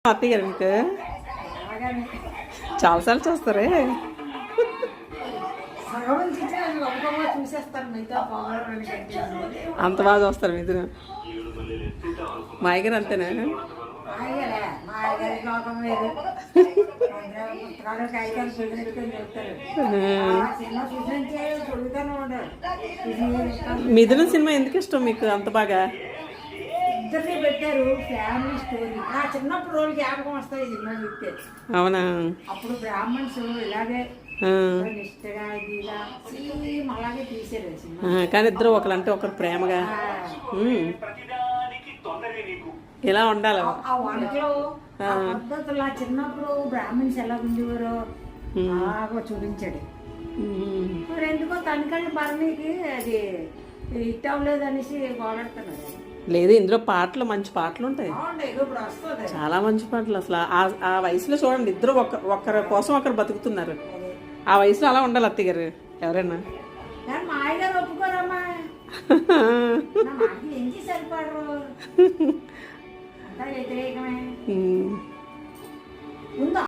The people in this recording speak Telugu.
అత్తయ్య గారు మీకు చాలాసార్లు చూస్తారే. అంత బాగా చూస్తారు మీరు. మా అయ్యగారు అంతేనా? మిథున సినిమా ఎందుకు ఇష్టం మీకు అంత బాగా? ఇద్దరిని పెట్టారు, ఫ్యామిలీ స్టోరీ. నా చిన్నప్పుడు రోజు జ్ఞాపకం వస్తాయి సినిమా చూస్తే. అవునా? అప్పుడు బ్రాహ్మణ్స్ ఇలాగే నిష్టగా ఇదిగా సేమ్ అలాగే తీసారు సినిమా. కానీ ఇద్దరు ఒకరంటే ఒకరు ప్రేమగా ఇలా ఉండాలి. ఆ వంటలో పద్ధతులు చిన్నప్పుడు బ్రాహ్మణ్స్ ఎలా ఉండేవారో బాగా చూపించాడు. మరి ఎందుకో తనకంటే భరణికి అది హిట్ అవ్వలేదు అనేసి గోడెడుతున్నారు. లేదు, ఇందులో పాటలు మంచి పాటలు ఉంటాయి, చాలా మంచి పాటలు. అసలు ఆ వయసులో చూడండి, ఇద్దరు ఒకరి కోసం ఒకరు బతుకుతున్నారు. ఆ వయసులో అలా ఉండాలి అత్తయ్య గారు ఎవరైనా. మా ఆయగారు ఒప్పుకోరమ్మా, ఎంచి సరిపడరు, అంతా వ్యతిరేకమే ఉందా.